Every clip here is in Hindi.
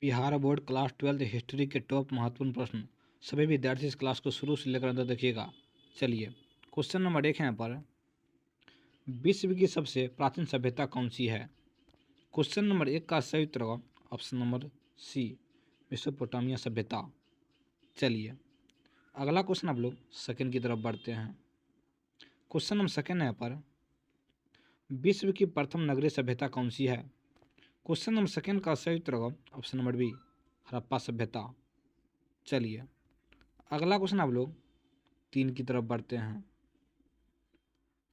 बिहार बोर्ड क्लास 12 हिस्ट्री के टॉप महत्वपूर्ण प्रश्न। सभी विद्यार्थी इस क्लास को शुरू से लेकर अंत देखिएगा। चलिए, क्वेश्चन नंबर 1 है यहाँ पर, विश्व की सबसे प्राचीन सभ्यता कौन सी है? क्वेश्चन नंबर 1 का सही उत्तर होगा ऑप्शन नंबर सी, मेसोपोटामिया सभ्यता। चलिए, अगला क्वेश्चन आप लोग सेकंड की तरफ बढ़ते हैं। क्वेश्चन नंबर सेकंड है यहाँ पर, विश्व की प्रथम नगरीय सभ्यता कौन सी है? क्वेश्चन नंबर सेकंड का सही उत्तर होगा ऑप्शन नंबर बी, हड़प्पा सभ्यता। चलिए, अगला क्वेश्चन आप लोग 3 की तरफ बढ़ते हैं।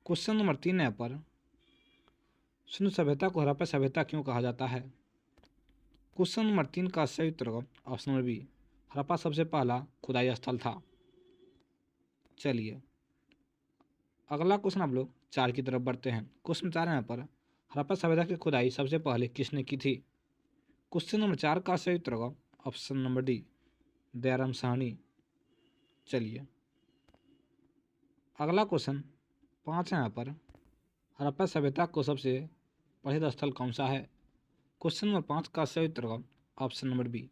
क्वेश्चन नंबर 3 है पर, सिंधु सभ्यता को हड़प्पा सभ्यता क्यों कहा जाता है? क्वेश्चन नंबर 3 का सही उत्तर होगा ऑप्शन नंबर बी, हड़प्पा सबसे पहला खुदाई स्थल था। चलिए, अगला क्वेश्चन आप लोग 4 की तरफ बढ़ते हैं। क्वेश्चन 4 है यहाँ पर, हड़प्पा सभ्यता की खुदाई सबसे पहले किसने की थी? क्वेश्चन नंबर 4 का सही उत्तर होगा option number D, Dayaram Sahni. चलिए, अगला क्वेश्चन 5 है यहाँ पर, हड़प्पा सभ्यता को सबसे प्रसिद्ध स्थल कौन सा है? क्वेश्चन नंबर 5 का सही उत्तर होगा ऑप्शन नंबर बी,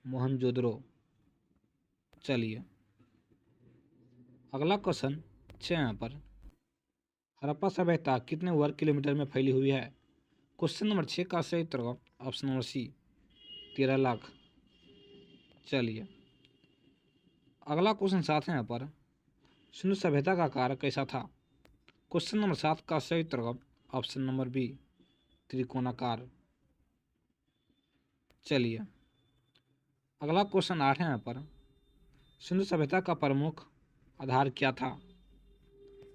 मोहनजोदड़ो। चलिए, अगला क्वेश्चन 6 यहाँ पर, हड़प्पा सभ्यता कितने वर्ग किलोमीटर में फैली हुई है? क्वेश्चन नंबर 6 का सही उत्तर होगा ऑप्शन नंबर सी, 13 लाख। चलिए, अगला क्वेश्चन 7 है यहाँ पर, सिंधु सभ्यता का आकार कैसा था? क्वेश्चन नंबर 7 का सही उत्तर होगा ऑप्शन नंबर बी, त्रिकोणाकार। चलिए, अगला क्वेश्चन 8 है यहाँ पर, सिंधु सभ्यता का प्रमुख आधार क्या था?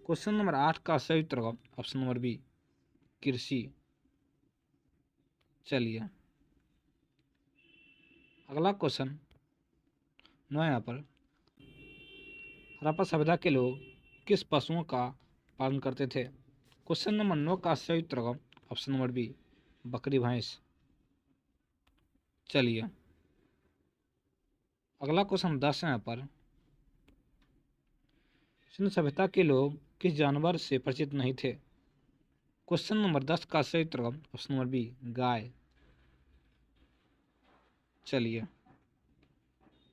क्वेश्चन नंबर 8 का सही उत्तर होगा ऑप्शन नंबर बी, कृषि। चलिए, अगला क्वेश्चन 9 यहाँ पर, हड़प्पा सभ्यता के लोग किस पशुओं का पालन करते थे? क्वेश्चन नंबर 9 का सही उत्तर होगा ऑप्शन नंबर बी, बकरी भैंस। चलिए, अगला क्वेश्चन 10 है यहाँ पर, सिंधु सभ्यता के लोग किस जानवर से परिचित नहीं थे? क्वेश्चन नंबर 10 का सही उत्तर होगा ऑप्शन नंबर बी, गाय। चलिए,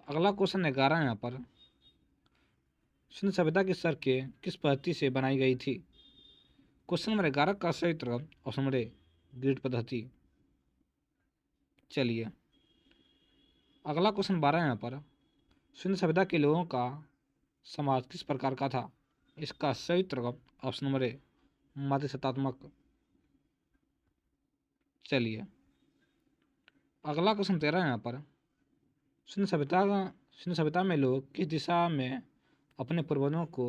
अगला क्वेश्चन 11 है यहाँ पर, सिंधु सभ्यता की सड़कें किस पद्धति से बनाई गई थी? क्वेश्चन नंबर 11 का सही उत्तर होगा ऑप्शन नंबर ए, ग्रिड पद्धति। चलिए, अगला क्वेश्चन 12 है यहाँ पर, सिंधु सभ्यता के लोगों का समाज किस प्रकार का था? इसका सही उत्तर होगा ऑप्शन नंबर ए, मातृसत्तात्मक। चलिए, अगला क्वेश्चन 13 है यहाँ पर, सिंधु सभ्यता में लोग किस दिशा में अपने पूर्वजों को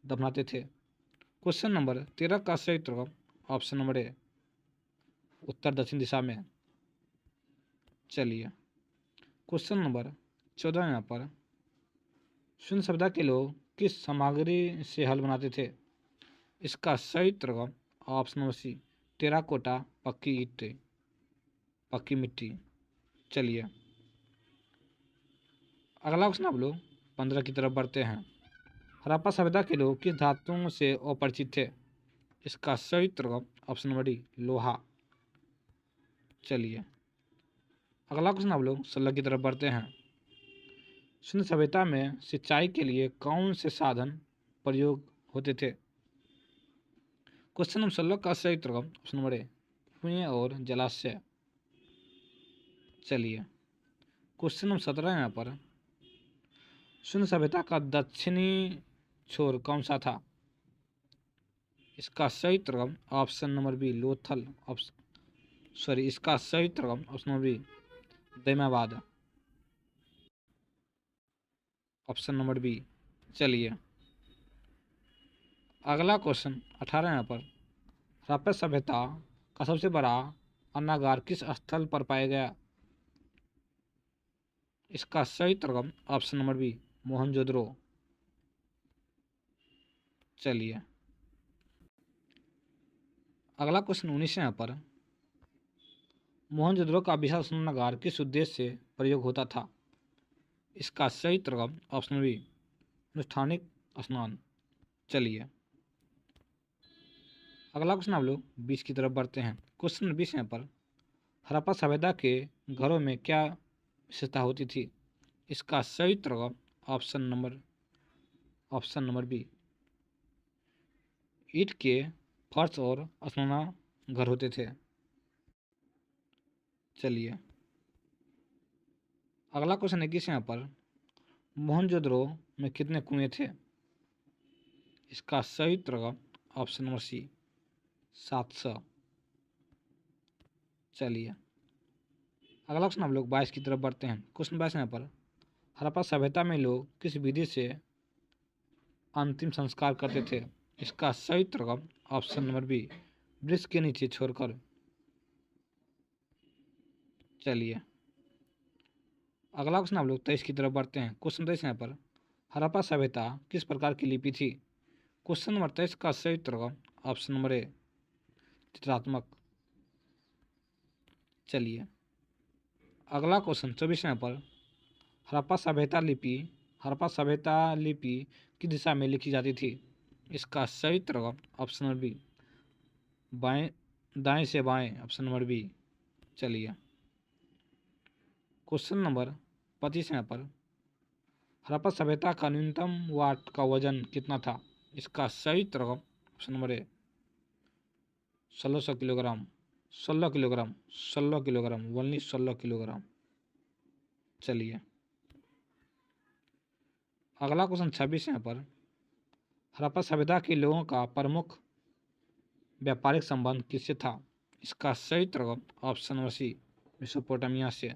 दफनाते थे? क्वेश्चन नंबर 13 का सही उत्तर होगा ऑप्शन नंबर ए, उत्तर दक्षिण दिशा में। चलिए, क्वेश्चन नंबर 14 यहाँ पर, सिंधु सभ्यता के लोग किस सामग्री से हल बनाते थे? इसका सही उत्तर होगा ऑप्शन नंबर सी, टेराकोटा, पक्की ईंट, पक्की मिट्टी। चलिए, अगला क्वेश्चन आप लोग 15 की तरफ बढ़ते हैं। हड़प्पा सभ्यता के लोग किस धातुओं से अपरिचित थे? इसका सही उत्तर होगा ऑप्शन नंबर डी, लोहा। चलिए, अगला क्वेश्चन आप लोग 16 की तरफ बढ़ते हैं। सिंधु सभ्यता में सिंचाई के लिए कौन से साधन प्रयोग होते थे? क्वेश्चन नंबर 16 का सही उत्तर होगा ऑप्शन नंबर ए, कुएं और जलाशय। चलिए, क्वेश्चन नंबर 17 यहाँ पर, सिंधु सभ्यता का दक्षिणी छोर कौन सा था? इसका सही उत्तर होगा ऑप्शन नंबर बी, लोथल। इसका सही उत्तर होगा option number B, Daimabad. Option number B. चलिए, अगला क्वेश्चन 18 यहाँ पर, हड़प्पा सभ्यता का सबसे बड़ा अन्नागार किस स्थल पर पाया गया? इसका सही उत्तर होगा ऑप्शन नंबर बी, मोहनजोदड़ो। चलिए, अगला क्वेश्चन 19 है यहाँ पर, मोहनजोदड़ो का विशाल स्नानागार किस उद्देश्य से प्रयोग होता था? इसका सही उत्तर होगा ऑप्शन बी, अनुष्ठानिक स्नान। चलिए, अगला क्वेश्चन आप लोग 20 की तरफ बढ़ते हैं। क्वेश्चन 20 यहाँ पर, हड़प्पा सभ्यता के घरों में क्या विशेषता होती थी? इसका सही उत्तर ऑप्शन नंबर बी, ईंट के फर्श और स्नान घर होते थे। चलिए अगला क्वेश्चन है किस यहाँ पर, मोहनजोदड़ो में कितने कुएं थे? इसका सही उत्तर ऑप्शन नंबर सी, 700। चलिए अगला क्वेश्चन हम लोग 22 की तरफ बढ़ते हैं। क्वेश्चन 22 यहाँ पर, हड़प्पा सभ्यता में लोग किस विधि से अंतिम संस्कार करते थे? इसका सही उत्तर ऑप्शन नंबर बी, वृक्ष के नीचे छोड़कर। चलिए अगला क्वेश्चन हम लोग 23 की तरफ बढ़ते हैं। क्वेश्चन 23 यहाँ पर, हड़प्पा सभ्यता किस प्रकार की लिपि थी? क्वेश्चन नंबर 23 का सही उत्तर ऑप्शन नंबर ए, चित्रात्मक। चलिए अगला क्वेश्चन 24 यहाँ पर, हड़प्पा सभ्यता लिपि किस दिशा में लिखी जाती थी? इसका सही उत्तर ऑप्शन नंबर बी, बाएं दाएं से बाएं, ऑप्शन नंबर बी। चलिए क्वेश्चन नंबर 25 यहाँ पर, हड़प्पा सभ्यता का न्यूनतम वाट का वजन कितना था? इसका सही उत्तर option number A, 1600 kilogram, 16 kilogram, 16 kilogram, only 16 kilogram. चलिए अगला क्वेश्चन 26 यहाँ पर, हड़प्पा सभ्यता के लोगों का प्रमुख व्यापारिक संबंध किससे था? इसका सही उत्तर ऑप्शन नंबर सी, मेसोपोटामिया से।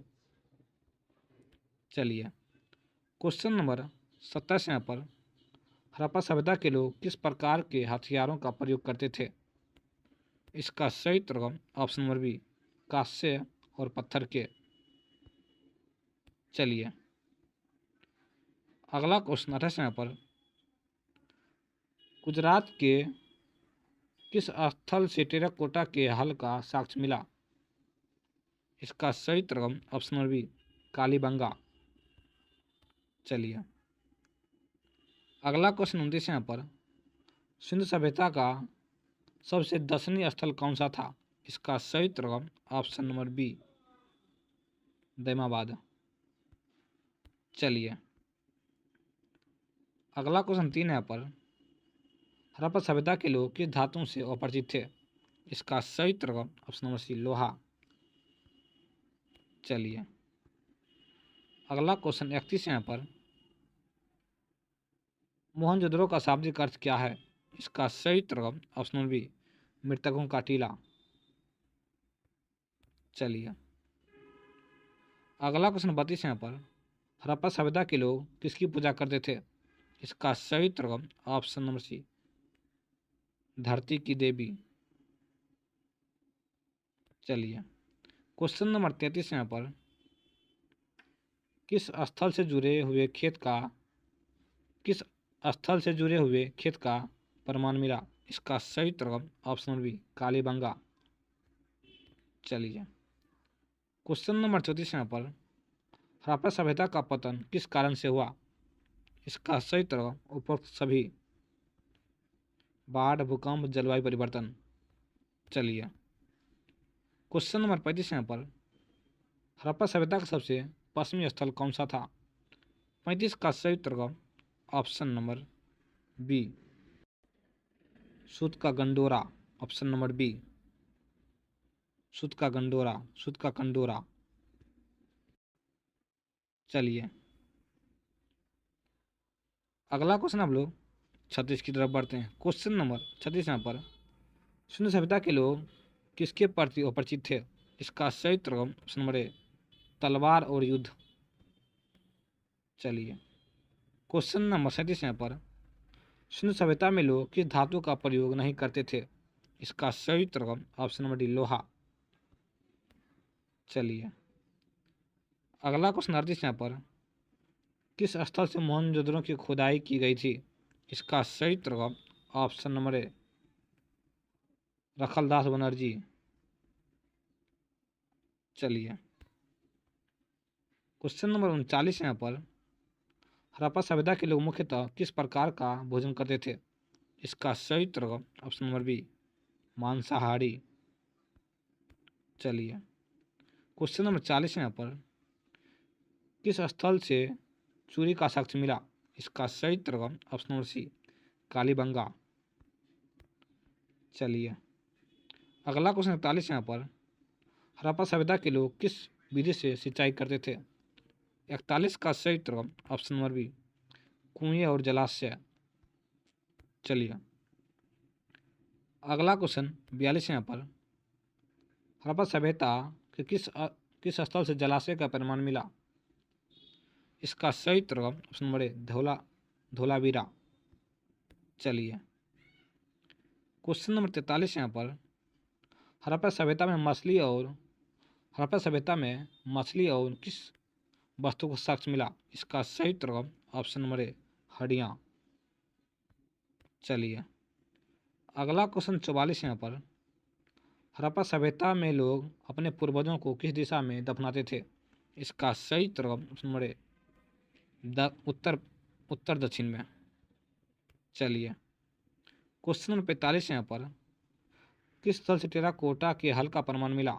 चलिए क्वेश्चन नंबर 27 यहाँ पर, हड़प्पा सभ्यता के लोग किस प्रकार के हथियारों का प्रयोग करते थे? इसका सही उत्तर ऑप्शन नंबर बी, कांस्य और पत्थर के। चलिए अगला क्वेश्चन 28 यहाँ पर, गुजरात के किस स्थल से टेराकोटा के हल का साक्ष्य मिला? इसका सही उत्तर ऑप्शन नंबर बी, कालीबंगा। चलिए अगला क्वेश्चन 29 यहाँ पर, सिंधु सभ्यता का सबसे दर्शनीय स्थल कौन सा था? इसका सही उत्तर ऑप्शन नंबर बी, दैमाबाद। चलिए अगला क्वेश्चन 3 यहाँ पर, हड़प्पा सभ्यता के लोग किस धातु से अपरिचित थे? इसका सही उत्तर ऑप्शन नंबर सी, लोहा। चलिए अगला क्वेश्चन 31 यहाँ पर, मोहनजोदड़ो का शाब्दिक अर्थ क्या है? इसका सही उत्तर ऑप्शन नंबर बी, मृतकों का टीला। चलिए अगला क्वेश्चन 32 यहाँ पर, हड़प्पा सभ्यता के लोग किसकी पूजा करते थे? इसका सही उत्तर ऑप्शन नंबर सी, धरती की देवी। चलिए क्वेश्चन नंबर 33 यहाँ पर, किस स्थल से जुड़े हुए खेत का प्रमाण मिला? इसका सही उत्तर ऑप्शन नंबर बी, कालीबंगा। चलिए क्वेश्चन नंबर 34 यहाँ पर, हड़प्पा सभ्यता का पतन किस कारण से हुआ? इसका सही उत्तर उपरोक्त सभी, बाढ़, भूकंप, जलवायु परिवर्तन। चलिए क्वेश्चन नंबर 35 यहाँ पर, हड़प्पा सभ्यता का सबसे पश्चिमी स्थल कौन सा था? 35 का सही उत्तर ऑप्शन नंबर बी, सूत का गंडोरा, ऑप्शन नंबर बी, सूत का कंडोरा। चलिए अगला क्वेश्चन हम लोग 36 की तरफ बढ़ते हैं। क्वेश्चन नंबर 36 यहाँ पर, सिंधु सभ्यता के लोग किसके प्रति अपरिचित थे? इसका सही उत्तर ऑप्शन नंबर ए, तलवार और युद्ध। चलिए क्वेश्चन नंबर 37 यहाँ पर, सिंधु सभ्यता में लोग किस धातु का प्रयोग नहीं करते थे? इसका सही उत्तर ऑप्शन नंबर डी, लोहा। चलिए अगला क्वेश्चन 38 यहाँ पर, किस स्थल से मोहनजोदड़ो की खुदाई की गई थी? इसका सही उत्तर ऑप्शन नंबर ए, रखलदास बनर्जी। चलिए क्वेश्चन नंबर 39 यहाँ पर, हड़प्पा सभ्यता के लोग मुख्यतः किस प्रकार का भोजन करते थे? इसका सही उत्तर ऑप्शन नंबर बी, मांसाहारी। चलिए क्वेश्चन नंबर 40 यहाँ पर, किस स्थल से चूरी का साक्ष्य मिला? इसका सही उत्तर ऑप्शन नंबर सी, कालीबंगा। चलिए अगला क्वेश्चन 41 यहाँ पर, हड़प्पा सभ्यता के लोग किस विधि से सिंचाई करते थे? 41 का सही उत्तर ऑप्शन नंबर बी, कुएं और जलाशय। चलिए अगला क्वेश्चन 42 यहाँ पर, हड़प्पा सभ्यता के किस स्थल से जलाशय का प्रमाण मिला? इसका सही उत्तर ऑप्शन नंबर ए, धोलावीरा। चलिए क्वेश्चन नंबर 43 यहाँ पर, हड़प्पा सभ्यता में मछली और किस वस्तु को साक्ष्य मिला? इसका सही उत्तर ऑप्शन नंबर ए, हड्डियाँ। चलिए अगला क्वेश्चन 44 यहाँ पर, हड़प्पा सभ्यता में लोग अपने पूर्वजों को किस दिशा में दफनाते थे? इसका सही उत्तर ऑप्शन नंबर ए, उत्तर दक्षिण में। चलिए क्वेश्चन नंबर 45 यहाँ पर, किस स्थल से टेराकोटा के हल का प्रमाण मिला?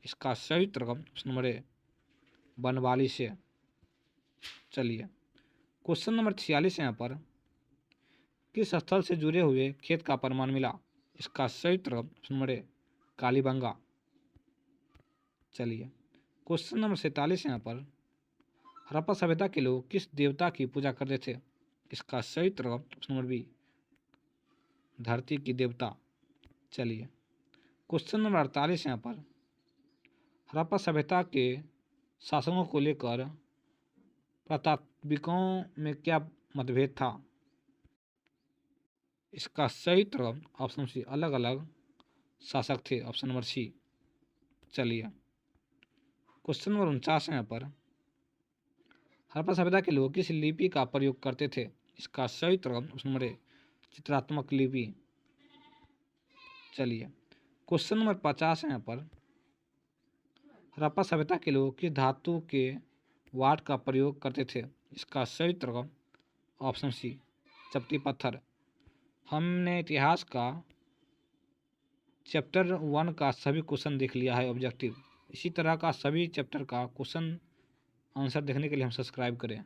इसका सही उत्तर ऑप्शन नंबर ए, बनवाली से। चलिए क्वेश्चन नंबर 46 यहाँ पर, किस स्थल से जुड़े हुए खेत का प्रमाण मिला? इसका सही उत्तर ऑप्शन नंबर ए, कालीबंगा। चलिए क्वेश्चन नंबर 47 यहाँ पर, हड़प्पा सभ्यता के लोग किस देवता की पूजा करते थे? इसका सही उत्तर ऑप्शन नंबर बी, धरती की देवता। चलिए क्वेश्चन नंबर 48 यहाँ पर, हड़प्पा सभ्यता के शासकों को लेकर प्रतात्विकों में क्या मतभेद था? इसका सही उत्तर ऑप्शन सी, अलग अलग शासक थे, ऑप्शन नंबर सी। चलिए क्वेश्चन नंबर 49 यहाँ पर, हड़प्पा सभ्यता के लोग किस लिपि का प्रयोग करते थे? इसका सही उत्तर ऑप्शन नंबर ए, चित्रात्मक लिपि। चलिए क्वेश्चन नंबर 50 यहाँ पर, हड़प्पा सभ्यता के लोग किस धातु के वाट का प्रयोग करते थे? इसका सही उत्तर ऑप्शन सी, चपटी पत्थर। हमने इतिहास का चैप्टर 1 का सभी क्वेश्चन देख लिया है ऑब्जेक्टिव। इसी तरह का सभी चैप्टर का क्वेश्चन आंसर देखने के लिए हम सब्सक्राइब करें।